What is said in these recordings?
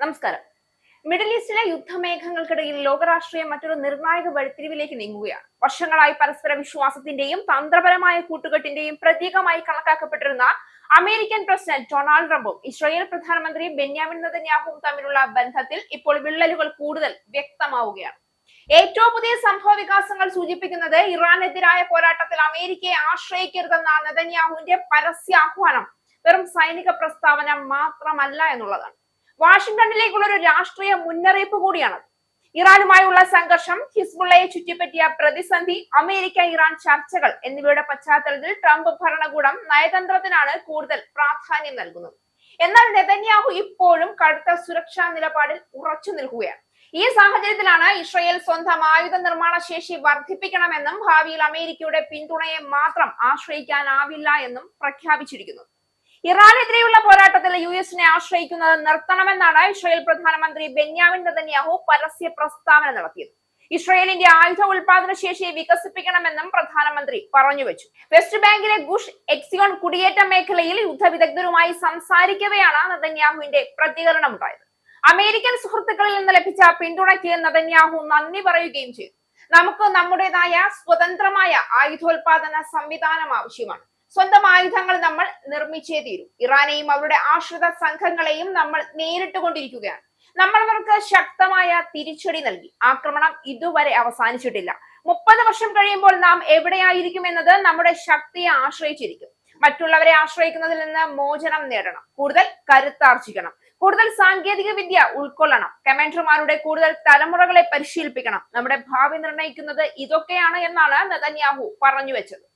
നമസ്കാരം. മിഡിൽ ഈസ്റ്റിലെ യുദ്ധമേഘങ്ങൾക്കിടയിൽ ലോകരാഷ്ട്രീയം മറ്റൊരു നിർണായക വഴിത്തിരിവിലേക്ക് നീങ്ങുകയാണ്. വർഷങ്ങളായി പരസ്പര വിശ്വാസത്തിന്റെയും തന്ത്രപരമായ കൂട്ടുകെട്ടിന്റെയും പ്രതീകമായി കണക്കാക്കപ്പെട്ടിരുന്ന അമേരിക്കൻ പ്രസിഡന്റ് ഡൊണാൾഡ് ട്രംപും ഇസ്രായേൽ പ്രധാനമന്ത്രി ബെന്യാമിൻ നെതന്യാഹുവും തമ്മിലുള്ള ബന്ധത്തിൽ ഇപ്പോൾ വിള്ളലുകൾ കൂടുതൽ വ്യക്തമാവുകയാണ്. ഏറ്റവും പുതിയ സംഭവ വികാസങ്ങൾ സൂചിപ്പിക്കുന്നത് ഇറാനെതിരായ പോരാട്ടത്തിൽ അമേരിക്കയെ ആശ്രയിക്കരുതെന്ന നെതന്യാഹുവിന്റെ പരസ്യ ആഹ്വാനം വെറും സൈനിക പ്രസ്താവന മാത്രമല്ല എന്നുള്ളതാണ്. വാഷിംഗ്ടണിലേക്കുള്ള ഒരു രാഷ്ട്രീയ മുന്നറിയിപ്പ് കൂടിയാണ്. ഇറാനുമായുള്ള സംഘർഷം, ഹിസ്ബുള്ളയെ ചുറ്റിപ്പറ്റിയ പ്രതിസന്ധി, അമേരിക്ക ഇറാൻ ചർച്ചകൾ എന്നിവയുടെ പശ്ചാത്തലത്തിൽ ട്രംപ് ഭരണകൂടം നയതന്ത്രത്തിനാണ് കൂടുതൽ പ്രാധാന്യം നൽകുന്നത്. എന്നാൽ നെതന്യാഹു ഇപ്പോഴും കടുത്ത സുരക്ഷാ നിലപാടിൽ ഉറച്ചു നിൽക്കുകയാണ്. ഈ സാഹചര്യത്തിലാണ് ഇസ്രായേൽ സ്വന്തം ആയുധ നിർമ്മാണ ശേഷി വർദ്ധിപ്പിക്കണമെന്നും ഭാവിയിൽ അമേരിക്കയുടെ പിന്തുണയെ മാത്രം ആശ്രയിക്കാനാവില്ല എന്നും പ്രഖ്യാപിച്ചിരിക്കുന്നത്. ഇറാനെതിരെയുള്ള പോരാട്ടത്തിൽ യുഎസിനെ ആശ്രയിക്കുന്നത് നിർത്തണമെന്നാണ് ഇസ്രായേൽ പ്രധാനമന്ത്രി ബെന്യാമിൻ നെതന്യാഹു പരസ്യ പ്രസ്താവന നടത്തിയത്. ഇസ്രായേലിന്റെ ആയുധ ഉൽപാദന ശേഷി വികസിപ്പിക്കണമെന്നും പ്രധാനമന്ത്രി പറഞ്ഞുവെച്ചു. വെസ്റ്റ് ബാങ്കിലെ ഗുഷ് എക്സിയോൺ കുടിയേറ്റ മേഖലയിൽ യുദ്ധവിദഗ്ധരുമായി സംസാരിക്കവെയാണ് നെതന്യാഹുവിന്റെ പ്രതികരണം ഉണ്ടായത്. അമേരിക്കൻ സുഹൃത്തുക്കളിൽ നിന്ന് ലഭിച്ച പിന്തുണയ്ക്ക് നെതന്യാഹു നന്ദി പറയുകയും ചെയ്തു. നമുക്ക് നമ്മുടേതായ സ്വതന്ത്രമായ ആയുധോൽപാദന സംവിധാനം ആവശ്യമാണ്. സ്വന്തം ആയുധങ്ങൾ നമ്മൾ നിർമ്മിച്ചേ തീരൂ. ഇറാനെയും അവരുടെ ആശ്രിത സംഘങ്ങളെയും നമ്മൾ നേരിട്ടുകൊണ്ടിരിക്കുകയാണ്. നമ്മൾ അവർക്ക് ശക്തമായ തിരിച്ചടി നൽകി. ആക്രമണം ഇതുവരെ അവസാനിച്ചിട്ടില്ല. 30 വർഷം കഴിയുമ്പോൾ നാം എവിടെയായിരിക്കും എന്നത് നമ്മുടെ ശക്തിയെ ആശ്രയിച്ചിരിക്കും. മറ്റുള്ളവരെ ആശ്രയിക്കുന്നതിൽ നിന്ന് മോചനം നേടണം. കൂടുതൽ കരുത്താർജിക്കണം. കൂടുതൽ സാങ്കേതിക വിദ്യ ഉൾക്കൊള്ളണം. കമാൻഡർമാരുടെ കൂടുതൽ തലമുറകളെ പരിശീലിപ്പിക്കണം. നമ്മുടെ ഭാവി നിർണ്ണയിക്കുന്നത് ഇതൊക്കെയാണ് എന്നാണ് നെതന്യാഹു പറഞ്ഞു വെച്ചത്.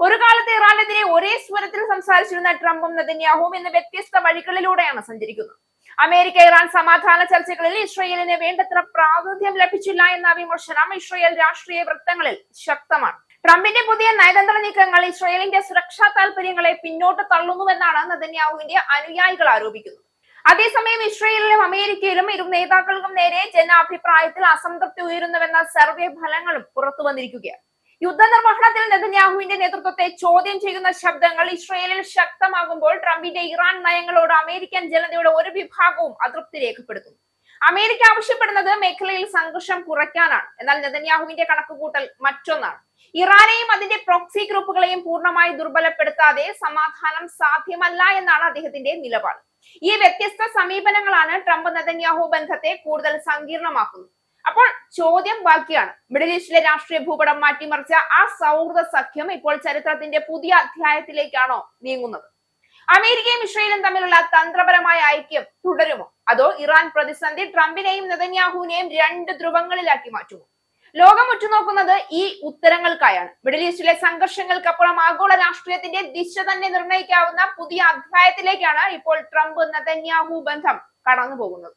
ഒരു കാലത്ത് ഇറാനെതിരെ ഒരേ സ്വരത്തിൽ സംസാരിച്ചിരുന്ന ട്രംപും നെതന്യാഹുവും ഇന്ന് വ്യത്യസ്ത വഴികളിലൂടെയാണ് സഞ്ചരിക്കുന്നത്. അമേരിക്ക ഇറാൻ സമാധാന ചർച്ചകളിൽ ഇസ്രായേലിന് വേണ്ടത്ര പ്രാതിനിധ്യം ലഭിച്ചില്ല എന്ന വിമർശനം ഇസ്രായേൽ രാഷ്ട്രീയ വൃത്തങ്ങളിൽ ശക്തമാണ്. ട്രംപിന്റെ പുതിയ നയതന്ത്ര നീക്കങ്ങൾ ഇസ്രായേലിന്റെ സുരക്ഷാ താൽപര്യങ്ങളെ പിന്നോട്ട് തള്ളുന്നുവെന്നാണ് നെതന്യാഹുവിന്റെ അനുയായികൾ ആരോപിക്കുന്നത്. അതേസമയം ഇസ്രായേലിലും അമേരിക്കയിലും ഇരു നേതാക്കൾക്കും നേരെ ജനാഭിപ്രായത്തിൽ അസംതൃപ്തി ഉയരുന്നുവെന്ന സർവേ ഫലങ്ങളും പുറത്തു വന്നിരിക്കുകയാണ്. യുദ്ധനിർവഹണത്തിൽ നെതന്യാഹുവിന്റെ നേതൃത്വത്തെ ചോദ്യം ചെയ്യുന്ന ശബ്ദങ്ങൾ ഇസ്രായേലിൽ ശക്തമാകുമ്പോൾ ട്രംപിന്റെ ഇറാൻ നയങ്ങളോട് അമേരിക്കൻ ജനതയുടെ ഒരു വിഭാഗവും അതൃപ്തി രേഖപ്പെടുത്തുന്നു. അമേരിക്ക ആവശ്യപ്പെടുന്നത് മേഖലയിൽ സംഘർഷം കുറയ്ക്കാനാണ്. എന്നാൽ നെതന്യാഹുവിന്റെ കണക്കുകൂട്ടൽ മറ്റൊന്നാണ്. ഇറാനെയും അതിന്റെ പ്രോക്സി ഗ്രൂപ്പുകളെയും പൂർണ്ണമായി ദുർബലപ്പെടുത്താതെ സമാധാനം സാധ്യമല്ല എന്നാണ് അദ്ദേഹത്തിന്റെ നിലപാട്. ഈ വ്യത്യസ്ത സമീപനങ്ങളാണ് ട്രംപ് നെതന്യാഹു ബന്ധത്തെ കൂടുതൽ സങ്കീർണമാക്കുന്നത്. അപ്പോൾ ചോദ്യം ബാക്കിയാണ്. മിഡിൽ ഈസ്റ്റിലെ രാഷ്ട്രീയ ഭൂപടം മാറ്റിമറിച്ച ആ സൗഹൃദ സഖ്യം ഇപ്പോൾ ചരിത്രത്തിന്റെ പുതിയ അധ്യായത്തിലേക്കാണോ നീങ്ങുന്നത്? അമേരിക്കയും ഇസ്രായേലും തമ്മിലുള്ള തന്ത്രപരമായ ഐക്യം തുടരുമോ? അതോ ഇറാൻ പ്രതിസന്ധി ട്രംപിനെയും നെതന്യാഹുവിനെയും രണ്ട് ധ്രുവങ്ങളിലാക്കി മാറ്റുമോ? ലോകം ഉറ്റുനോക്കുന്നത് ഈ ഉത്തരങ്ങൾക്കായാണ്. മിഡിൽ ഈസ്റ്റിലെ സംഘർഷങ്ങൾക്കപ്പുറം ആഗോള രാഷ്ട്രീയത്തിന്റെ ദിശ തന്നെ നിർണ്ണയിക്കാവുന്ന പുതിയ അധ്യായത്തിലേക്കാണ് ഇപ്പോൾ ട്രംപ് നെതന്യാഹു ബന്ധം കടന്നു പോകുന്നത്.